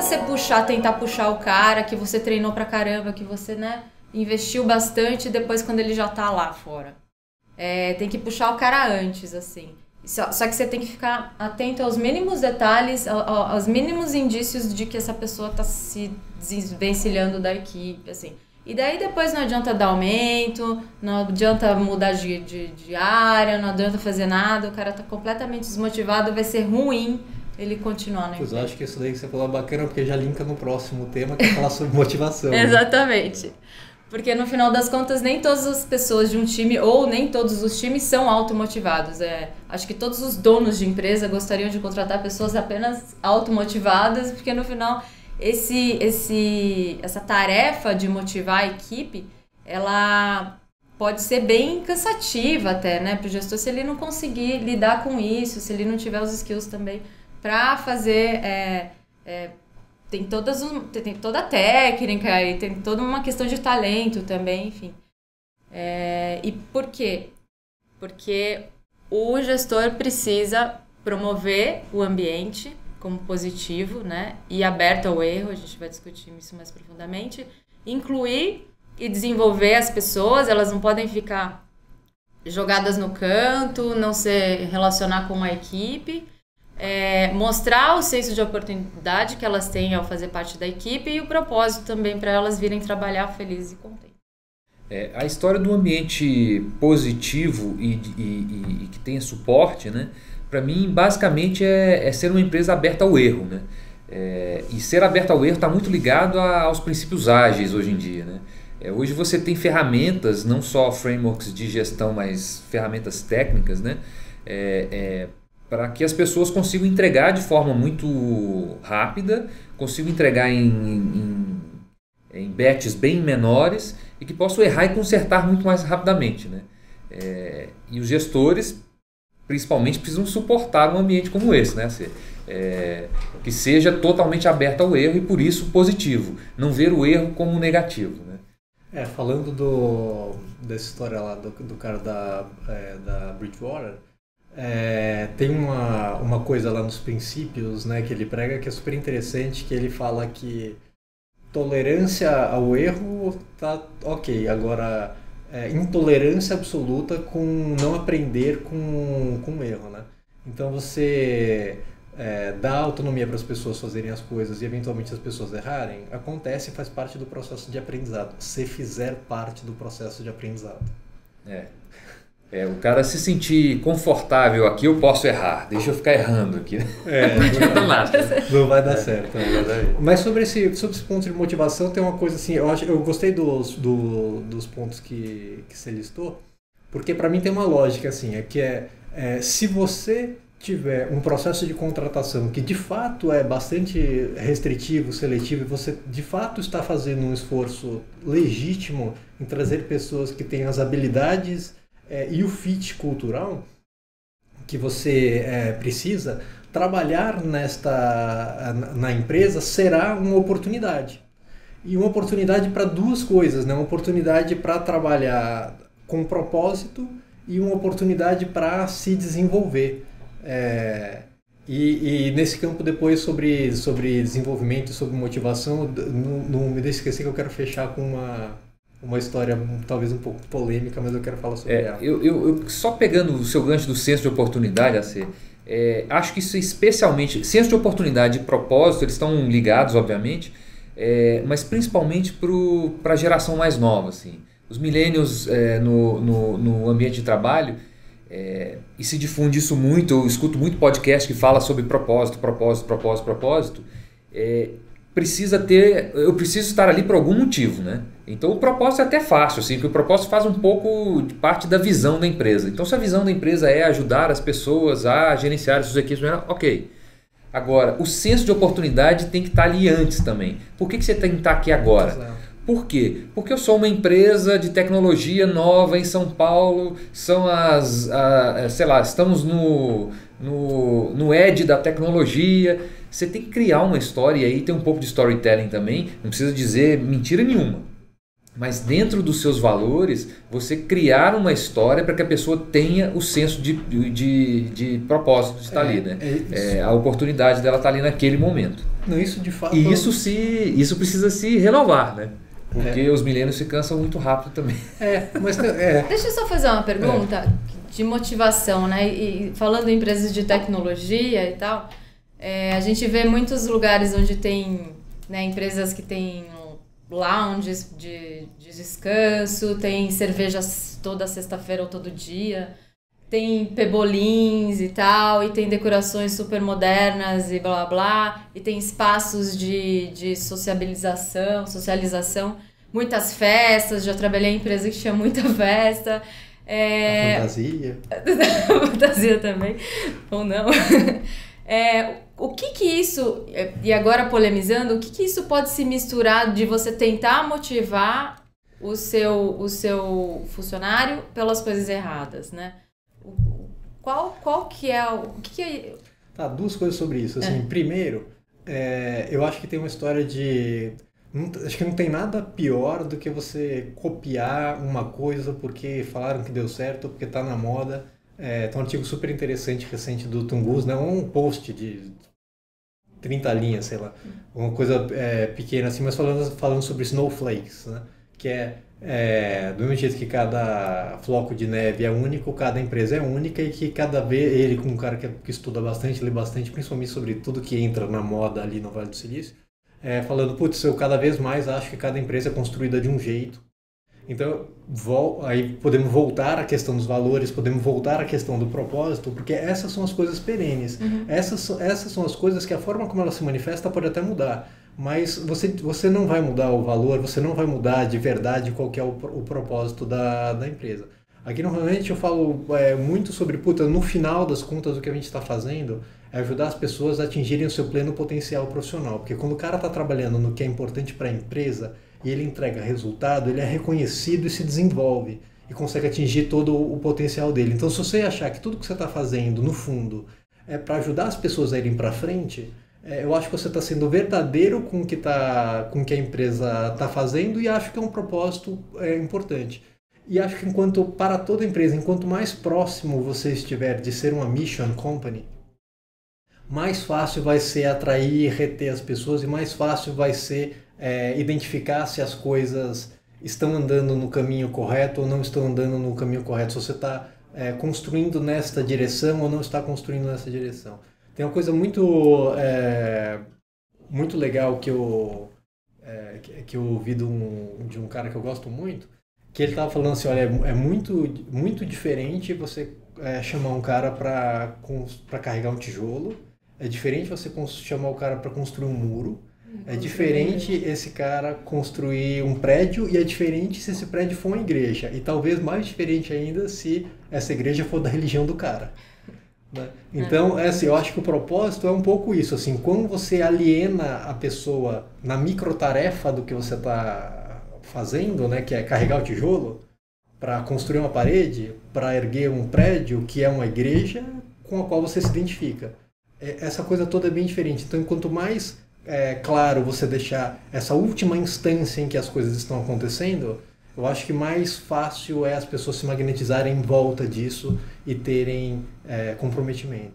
você tentar puxar o cara que você treinou pra caramba, que você, né, investiu bastante depois quando ele já tá lá fora. Tem que puxar o cara antes, assim. Só que você tem que ficar atento aos mínimos detalhes, aos mínimos indícios de que essa pessoa tá se desvencilhando da equipe, assim. E daí depois não adianta dar aumento, não adianta mudar de área, não adianta fazer nada, o cara tá completamente desmotivado, vai ser ruim ele continuar na empresa. Eu acho que isso daí que você falou é bacana, porque já linka no próximo tema, que é falar sobre motivação. Né? Exatamente. Porque no final das contas, nem todas as pessoas de um time, ou nem todos os times são automotivados. Acho que todos os donos de empresa gostariam de contratar pessoas apenas automotivadas, porque no final, essa tarefa de motivar a equipe, ela pode ser bem cansativa até, né, para o gestor, se ele não conseguir lidar com isso, se ele não tiver os skills também para fazer... Tem toda a técnica e tem toda uma questão de talento também, enfim. E por quê? Porque o gestor precisa promover o ambiente como positivo, né? E aberto ao erro, a gente vai discutir isso mais profundamente. Incluir e desenvolver as pessoas, elas não podem ficar jogadas no canto, não se relacionar com uma equipe. Mostrar o senso de oportunidade que elas têm ao fazer parte da equipe e o propósito também para elas virem trabalhar felizes e contentes. A história do ambiente positivo e que tenha suporte, né, para mim, basicamente é ser uma empresa aberta ao erro. Né? E ser aberta ao erro está muito ligado aos princípios ágeis hoje em dia. Né? Hoje você tem ferramentas, não só frameworks de gestão, mas ferramentas técnicas, né? Para que as pessoas consigam entregar de forma muito rápida, consigam entregar em batches bem menores e que possam errar e consertar muito mais rapidamente. Né? E os gestores, principalmente, precisam suportar um ambiente como esse, né? Que seja totalmente aberto ao erro e, por isso, positivo. Não ver o erro como negativo. Né? Falando dessa história lá do cara da Bridgewater, tem uma coisa lá nos princípios, né, que ele prega que é super interessante, que ele fala que tolerância ao erro tá ok, agora intolerância absoluta com não aprender com o erro, né? Então você dá autonomia para as pessoas fazerem as coisas e eventualmente as pessoas errarem, acontece e faz parte do processo de aprendizado, se fizer parte do processo de aprendizado. O cara se sentir confortável aqui, eu posso errar, deixa eu ficar errando aqui. Não vai dar certo. Mas sobre esse ponto de motivação, tem uma coisa assim, eu gostei dos pontos que você listou, porque para mim tem uma lógica assim, se você tiver um processo de contratação que de fato é bastante restritivo, seletivo, e você de fato está fazendo um esforço legítimo em trazer pessoas que têm as habilidades e o fit cultural que você precisa, trabalhar na empresa será uma oportunidade. E uma oportunidade para duas coisas, né? Uma oportunidade para trabalhar com propósito e uma oportunidade para se desenvolver. E nesse campo depois sobre desenvolvimento e sobre motivação, não me deixe esquecer que eu quero fechar com uma história talvez um pouco polêmica, mas eu quero falar sobre ela. Eu só pegando o seu gancho do senso de oportunidade, acho que isso especialmente, senso de oportunidade e propósito, eles estão ligados, obviamente, mas principalmente para a geração mais nova. Assim. Os millennials no ambiente de trabalho, e se difunde isso muito, eu escuto muito podcast que fala sobre propósito. Eu preciso estar ali por algum motivo, né? Então o propósito é até fácil, assim, porque o propósito faz um pouco de parte da visão da empresa. Então se a visão da empresa é ajudar as pessoas a gerenciar as suas equipes, ok. Agora, o senso de oportunidade tem que estar ali antes também. Por que você tem que estar aqui agora? Exato. Por quê? Porque eu sou uma empresa de tecnologia nova em São Paulo, estamos no edge da tecnologia. Você tem que criar uma história e aí tem um pouco de storytelling também, não precisa dizer mentira nenhuma. Mas dentro dos seus valores, você criar uma história para que a pessoa tenha o senso de propósito de estar ali, né? A oportunidade dela estar ali naquele momento. Não, isso de fato... E isso precisa se renovar, né? Porque os milênios se cansam muito rápido também. Deixa eu só fazer uma pergunta de motivação, né? E falando em empresas de tecnologia e tal, a gente vê muitos lugares onde tem, né, empresas que têm lounges de descanso, tem cervejas toda sexta-feira ou todo dia, tem pebolins e tal, e tem decorações super modernas e blá blá, e tem espaços de socialização, muitas festas, já trabalhei em empresa que tinha muita festa. A fantasia. A fantasia também, ou não. O que isso, e agora polemizando, o que isso pode se misturar de você tentar motivar o seu funcionário pelas coisas erradas, né? Qual que é o que é... Tá, duas coisas sobre isso. Assim, primeiro, eu acho que tem uma história de... acho que não tem nada pior do que você copiar uma coisa porque falaram que deu certo, porque tá na moda. Tem um artigo super interessante recente do Tungus, né? Um post de 30 linhas, sei lá, uma coisa pequena assim, mas falando sobre snowflakes, né? Que do mesmo jeito que cada floco de neve é único, cada empresa é única, e que cada vez ele, com um cara que estuda bastante, lê bastante, principalmente sobre tudo que entra na moda ali no Vale do Silício, falando, putz, eu cada vez mais acho que cada empresa é construída de um jeito. Então, aí podemos voltar à questão dos valores, podemos voltar à questão do propósito, porque essas são as coisas perenes. Uhum. Essas são as coisas que a forma como ela se manifesta pode até mudar, mas você não vai mudar o valor, você não vai mudar de verdade qual que é o propósito da empresa. Aqui normalmente eu falo muito sobre, no final das contas o que a gente está fazendo é ajudar as pessoas a atingirem o seu pleno potencial profissional, porque quando o cara está trabalhando no que é importante para a empresa, e ele entrega resultado, ele é reconhecido e se desenvolve e consegue atingir todo o potencial dele. Então, se você achar que tudo que você está fazendo, no fundo, é para ajudar as pessoas a irem para frente, eu acho que você está sendo verdadeiro com o que a empresa está fazendo, e acho que é um propósito importante. E acho que para toda empresa, enquanto mais próximo você estiver de ser uma mission company, mais fácil vai ser atrair e reter as pessoas, e mais fácil vai ser identificar se as coisas estão andando no caminho correto ou não estão andando no caminho correto, se você está construindo nesta direção ou não está construindo nessa direção. Tem uma coisa muito legal que eu ouvi de um cara que eu gosto muito, que ele estava falando assim, olha, é muito, muito diferente você chamar um cara para carregar um tijolo, é diferente você chamar o cara para construir um muro, é diferente esse cara construir um prédio, e é diferente se esse prédio for uma igreja. E talvez mais diferente ainda se essa igreja for da religião do cara. Né? Então, assim, eu acho que o propósito é um pouco isso. Assim, quando você aliena a pessoa na microtarefa do que você está fazendo, né, que é carregar o tijolo, para construir uma parede, para erguer um prédio, que é uma igreja com a qual você se identifica. Essa coisa toda é bem diferente. Então, quanto mais claro você deixar essa última instância em que as coisas estão acontecendo, eu acho que mais fácil é as pessoas se magnetizarem em volta disso e terem comprometimento.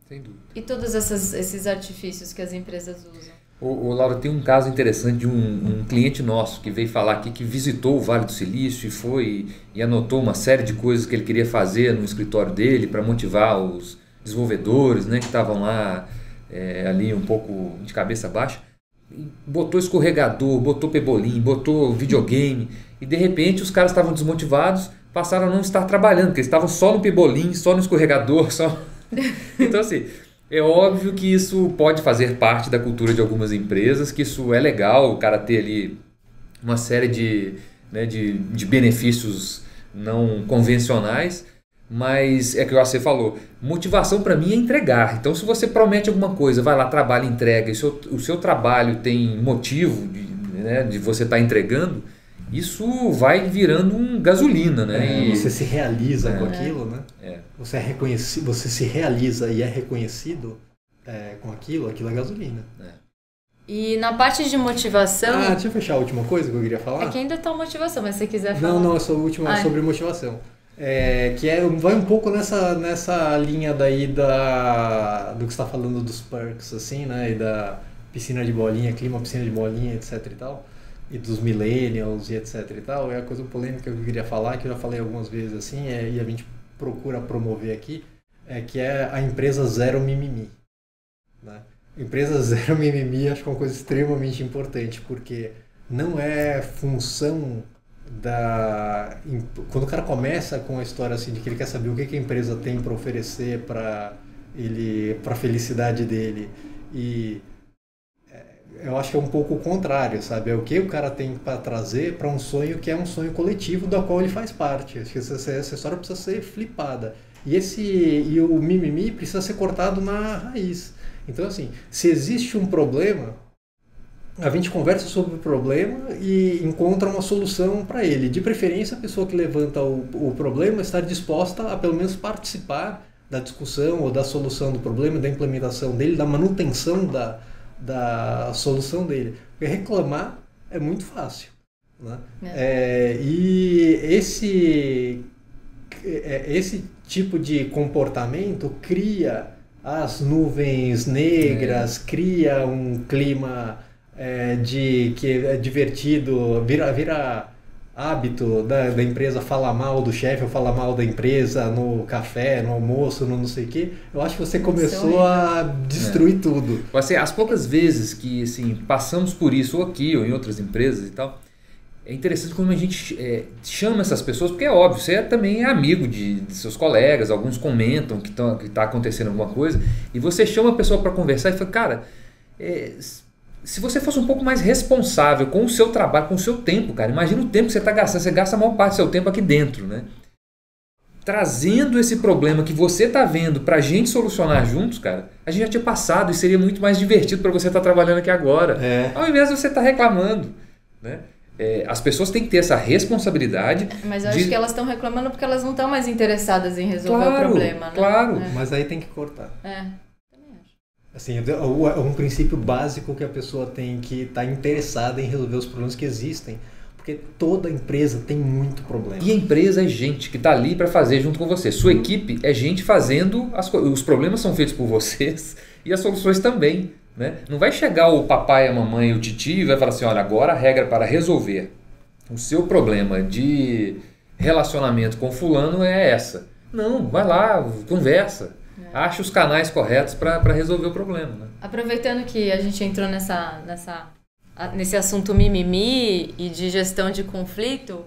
Sem dúvida. E todos esses artifícios que as empresas usam? O Laura, tem um caso interessante de um cliente nosso que veio falar aqui, que visitou o Vale do Silício e foi e anotou uma série de coisas que ele queria fazer no escritório dele para motivar os desenvolvedores, né, que estavam lá ali um pouco de cabeça baixa. E botou escorregador, botou pebolim, botou videogame, e de repente os caras estavam desmotivados, passaram a não estar trabalhando, porque eles estavam só no pebolim, só no escorregador, só... Então, assim, é óbvio que isso pode fazer parte da cultura de algumas empresas, que isso é legal, o cara ter ali uma série de benefícios não convencionais, mas é que você falou, motivação para mim é entregar. Então, se você promete alguma coisa, vai lá, trabalha, entrega, e o seu trabalho tem motivo de você estar entregando, isso vai virando gasolina, né? Você se realiza com aquilo, né? Você é reconhecido, você se realiza e é reconhecido com aquilo é gasolina. E na parte de motivação... deixa eu fechar a última coisa que eu queria falar. É que ainda tá motivação, mas se você quiser falar... Não, essa última é sobre motivação. Vai um pouco nessa linha daí do que você está falando dos perks, assim, né? E da piscina de bolinha, clima, piscina de bolinha, etc e tal. E dos millennials e etc e tal. É a coisa polêmica que eu queria falar, que eu já falei algumas vezes, assim, e a gente procura promover aqui, que é a empresa zero mimimi, né? Empresa zero mimimi acho que é uma coisa extremamente importante, porque não é função quando o cara começa com a história assim de que ele quer saber o que a empresa tem para oferecer para a felicidade dele, e eu acho que é um pouco o contrário, sabe? É o que o cara tem para trazer para um sonho que é um sonho coletivo do qual ele faz parte. Acho que essa história precisa ser flipada. E o mimimi precisa ser cortado na raiz. Então, assim, se existe um problema, a gente conversa sobre o problema e encontra uma solução para ele. De preferência, a pessoa que levanta o problema estar disposta a pelo menos participar da discussão ou da solução do problema, da implementação dele, da manutenção da solução dele. Porque reclamar é muito fácil, né? E esse tipo de comportamento cria as nuvens negras, cria um clima que é divertido, vira hábito da empresa falar mal do chefe ou falar mal da empresa no café, no almoço, no não sei o quê. Eu acho que você começou a destruir tudo. Assim, as poucas vezes que assim, passamos por isso, ou aqui ou em outras empresas e tal, é interessante como a gente chama essas pessoas, porque é óbvio, você também é amigo de seus colegas, alguns comentam que está acontecendo alguma coisa, e você chama a pessoa para conversar e fala, cara, se você fosse um pouco mais responsável com o seu trabalho, com o seu tempo, cara, imagina o tempo que você está gastando, você gasta a maior parte do seu tempo aqui dentro, né? Trazendo esse problema que você está vendo para a gente solucionar juntos, cara, a gente já tinha passado e seria muito mais divertido para você estar trabalhando aqui agora, ao invés de você estar reclamando, né? As pessoas têm que ter essa responsabilidade. Mas eu acho que elas estão reclamando porque elas não estão mais interessadas em resolver o problema, né? Claro. Mas aí tem que cortar. Também acho. Assim, é um princípio básico que a pessoa tem que estar interessada em resolver os problemas que existem. Porque toda empresa tem muito problema. E a empresa é gente que está ali para fazer junto com você. Sua equipe é gente fazendo as coisas. Os problemas são feitos por vocês e as soluções também. Né? Não vai chegar o papai, a mamãe, o titio e vai falar assim, olha, agora a regra para resolver o seu problema de relacionamento com fulano é essa. Não, vai lá, conversa. Acha os canais corretos para resolver o problema. Né? Aproveitando que a gente entrou nesse assunto mimimi e de gestão de conflito,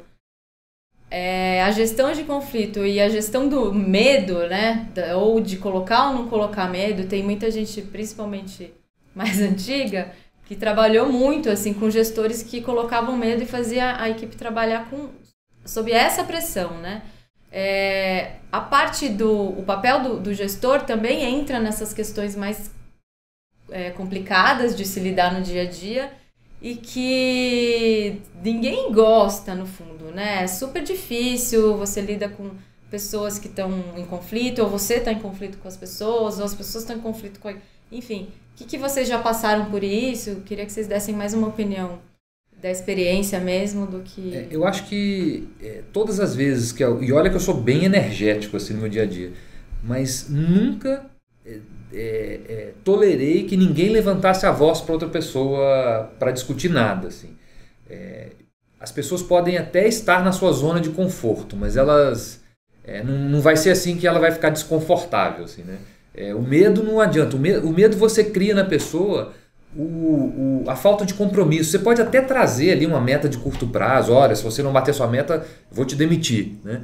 a gestão de conflito e a gestão do medo, né? Ou de colocar ou não colocar medo, tem muita gente, principalmente mais antiga, que trabalhou muito assim com gestores que colocavam medo e fazia a equipe trabalhar sob essa pressão, né? A parte o papel do gestor também entra nessas questões mais complicadas de se lidar no dia a dia e que ninguém gosta no fundo, né? É super difícil, você lida com pessoas que estão em conflito, ou você está em conflito com as pessoas, ou as pessoas estão em conflito com... Enfim, o que vocês já passaram por isso? Queria que vocês dessem mais uma opinião da experiência mesmo do que... Eu acho que todas as vezes e olha que eu sou bem energético assim no meu dia a dia, mas nunca tolerei que ninguém levantasse a voz para outra pessoa para discutir nada. Assim. As pessoas podem até estar na sua zona de conforto, mas elas... não vai ser assim que ela vai ficar desconfortável. Assim, né? O medo não adianta. O medo você cria na pessoa a falta de compromisso. Você pode até trazer ali uma meta de curto prazo. Olha, se você não bater sua meta, eu vou te demitir. Né?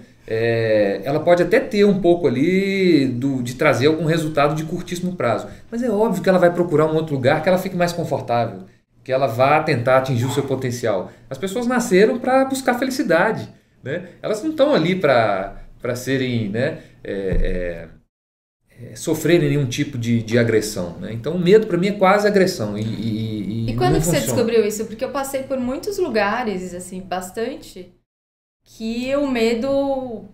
Ela pode até ter um pouco ali de trazer algum resultado de curtíssimo prazo. Mas é óbvio que ela vai procurar um outro lugar que ela fique mais confortável, que ela vá tentar atingir o seu potencial. As pessoas nasceram para buscar felicidade. Né? Elas não estão ali para serem... né, sofrerem nenhum tipo de agressão. Né? Então o medo para mim é quase agressão. E quando que você descobriu isso? Porque eu passei por muitos lugares, assim, bastante, que o medo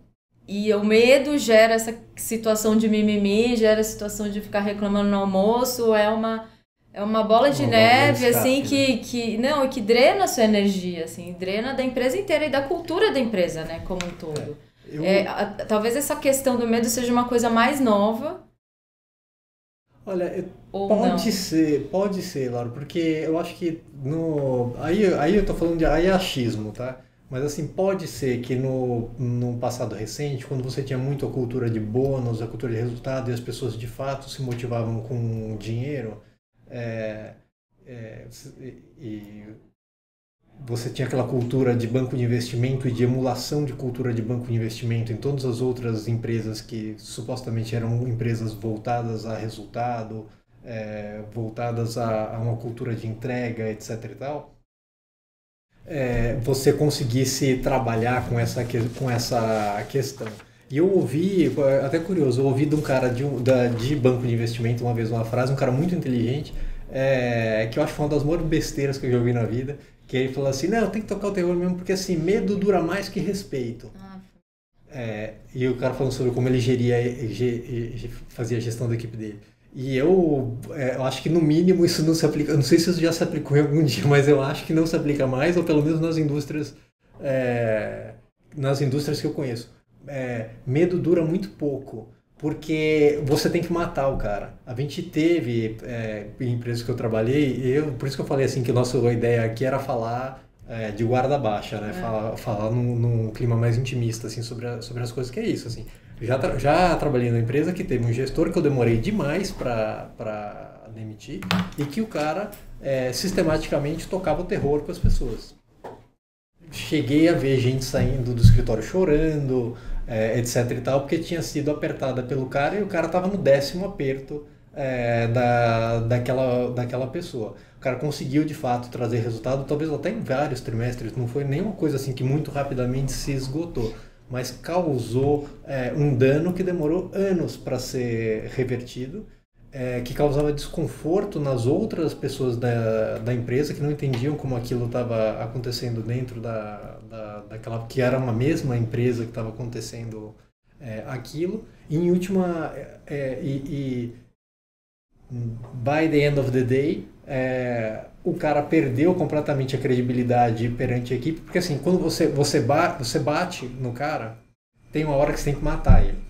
gera essa situação de mimimi, gera a situação de ficar reclamando no almoço, é é uma bola de neve, assim, escape, que drena a sua energia, assim, drena da empresa inteira e da cultura da empresa, né, como um todo. Talvez essa questão do medo seja uma coisa mais nova. Olha, pode ser, Laura, porque eu acho que aí eu tô falando de achismo, tá? Mas assim, pode ser que no passado recente, quando você tinha muito a cultura de bônus, a cultura de resultado, e as pessoas de fato se motivavam com dinheiro, e você tinha aquela cultura de banco de investimento e de emulação de cultura de banco de investimento em todas as outras empresas que supostamente eram empresas voltadas a resultado, voltadas a uma cultura de entrega, etc. e tal. Você conseguisse trabalhar com essa questão. E eu ouvi, até curioso, eu ouvi de um cara de banco de investimento uma vez uma frase, um cara muito inteligente, que eu acho que foi uma das maiores besteiras que eu já ouvi na vida, que ele falou assim, não, tem que tocar o terror mesmo, porque assim, medo dura mais que respeito. E o cara falando sobre como ele fazia a gestão da equipe dele. E eu acho que no mínimo isso não se aplica, eu não sei se isso já se aplicou em algum dia, mas eu acho que não se aplica mais, ou pelo menos nas indústrias que eu conheço. Medo dura muito pouco, porque você tem que matar o cara. A gente teve, em empresas que eu trabalhei, por isso que eu falei assim que a nossa ideia aqui era falar de guarda baixa, né? Falar num clima mais intimista assim, sobre as coisas que é isso. Assim. Já trabalhei numa empresa que teve um gestor que eu demorei demais para demitir e que o cara sistematicamente tocava o terror com as pessoas. Cheguei a ver gente saindo do escritório chorando, etc e tal, porque tinha sido apertada pelo cara e o cara estava no 10º aperto daquela pessoa. O cara conseguiu de fato trazer resultado, talvez até em vários trimestres, não foi nenhuma coisa assim que muito rapidamente se esgotou, mas causou um dano que demorou anos para ser revertido, que causava desconforto nas outras pessoas da empresa que não entendiam como aquilo estava acontecendo dentro daquela que era uma mesma empresa que estava acontecendo aquilo. E em última, by the end of the day, o cara perdeu completamente a credibilidade perante a equipe, porque assim, quando você bate no cara, tem uma hora que você tem que matar ele.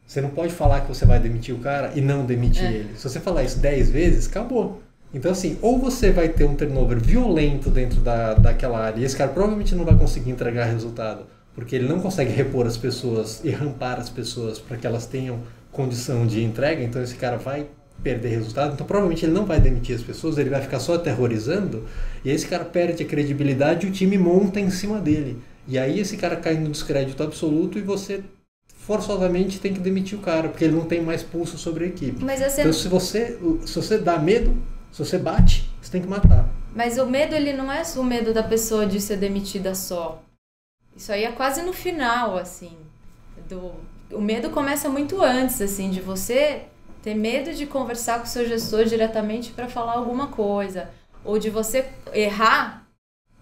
Você não pode falar que você vai demitir o cara e não demitir ele. Se você falar isso 10 vezes, acabou. Então assim, ou você vai ter um turnover violento dentro daquela área, e esse cara provavelmente não vai conseguir entregar resultado, porque ele não consegue repor as pessoas e rampar as pessoas para que elas tenham condição de entrega, então esse cara vai perder resultado, então provavelmente ele não vai demitir as pessoas, ele vai ficar só aterrorizando, e esse cara perde a credibilidade e o time monta em cima dele. E aí esse cara cai no descrédito absoluto e você forçosamente tem que demitir o cara, porque ele não tem mais pulso sobre a equipe. Então se você dá medo, se você bate, você tem que matar. Mas o medo, ele não é o medo da pessoa de ser demitida só. Isso aí é quase no final, assim. O medo começa muito antes, assim, de você ter medo de conversar com o seu gestor diretamente para falar alguma coisa. Ou de você errar,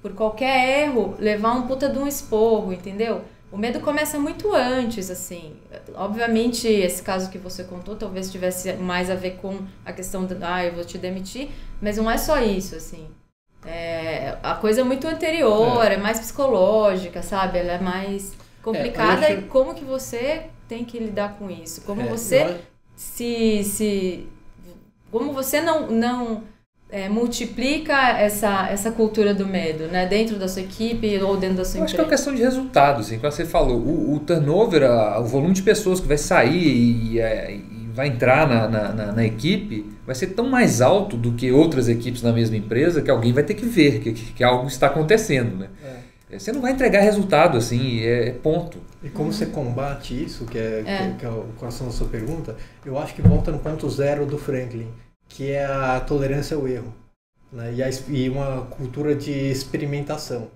por qualquer erro, levar um puta de um esporro, entendeu? O medo começa muito antes, assim. Obviamente, esse caso que você contou talvez tivesse mais a ver com a questão eu vou te demitir, mas não é só isso, assim. A coisa é muito anterior, é mais psicológica, sabe? Ela é mais complicada e como que você tem que lidar com isso? Como você como você não multiplica essa cultura do medo, né? Dentro da sua equipe ou dentro da sua empresa? Acho que é uma questão de resultados, assim, como você falou, o turnover, o volume de pessoas que vai sair e vai entrar na equipe vai ser tão mais alto do que outras equipes na mesma empresa que alguém vai ter que ver que algo está acontecendo, né? Você não vai entregar resultado, assim, ponto. E como você combate isso, que é o coração da sua pergunta, eu acho que volta no ponto zero do Franklin, que é a tolerância ao erro, né? E uma cultura de experimentação.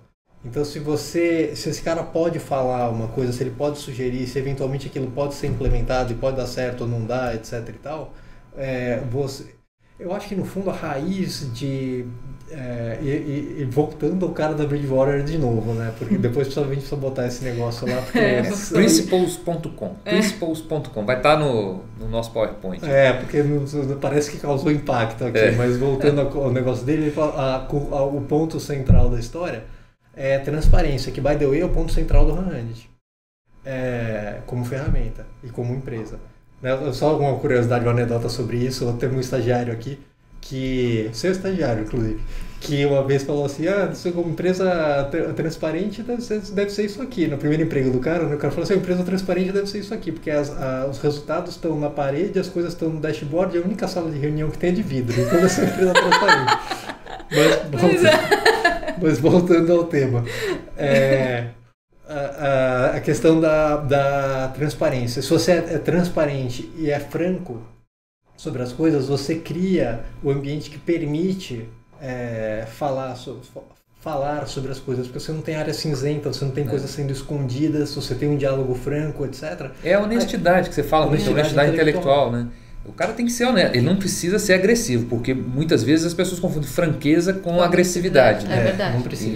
Então se esse cara pode falar uma coisa, se ele pode sugerir, se eventualmente aquilo pode ser implementado e pode dar certo ou não dar, etc e tal, eu acho que no fundo a raiz E voltando ao cara da Bridgewater de novo, né? Porque depois provavelmente precisa botar esse negócio lá. Principles.com. Principles.com. Vai estar no nosso PowerPoint. Porque parece que causou impacto aqui, mas voltando ao negócio dele, ele fala, o ponto central da história é transparência, que, by the way, é o ponto central do Handit, como ferramenta e como empresa. Só alguma curiosidade, uma anedota sobre isso. Eu tenho um estagiário aqui, seu estagiário, inclusive, que uma vez falou assim, como empresa transparente deve ser isso aqui. No primeiro emprego do cara, o cara falou assim, empresa transparente deve ser isso aqui, porque os resultados estão na parede, as coisas estão no dashboard, e a única sala de reunião que tem é de vidro. Então essa é uma empresa transparente. Mas voltando ao tema, a questão da transparência. Se você é transparente e é franco sobre as coisas, você cria o ambiente que permite falar sobre as coisas, porque você não tem área cinzenta, você não tem coisas sendo escondidas, você tem um diálogo franco, etc. É a honestidade que você fala, honestidade intelectual, né? O cara tem que ser honesto, ele não precisa ser agressivo, porque muitas vezes as pessoas confundem franqueza com agressividade. É verdade. Não precisa.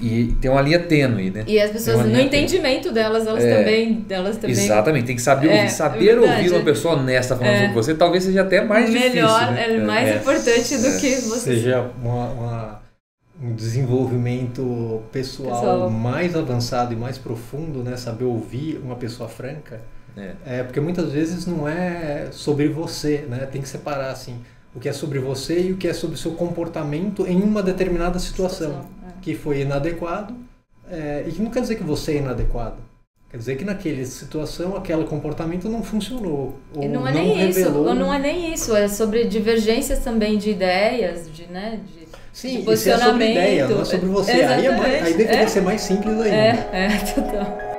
E tem uma linha tênue, né? E as pessoas, no entendimento delas, elas também... Exatamente, tem que saber ouvir. Saber ouvir uma pessoa honesta falando sobre você talvez seja até mais difícil. Melhor, né? Mais importante do que você... Seja um desenvolvimento pessoal mais avançado e mais profundo, né? Saber ouvir uma pessoa franca. Porque muitas vezes não é sobre você, né? Tem que separar assim, o que é sobre você e o que é sobre o seu comportamento em uma determinada situação. Que foi inadequado, e que não quer dizer que você é inadequado. Quer dizer que naquela situação, aquele comportamento não funcionou. Ou não é nem revelou... isso, ou não é nem isso, é sobre divergências também de ideias, de Sim, de posicionamento. Isso é sobre ideia, não é sobre você. Aí deveria ser mais simples ainda. Total.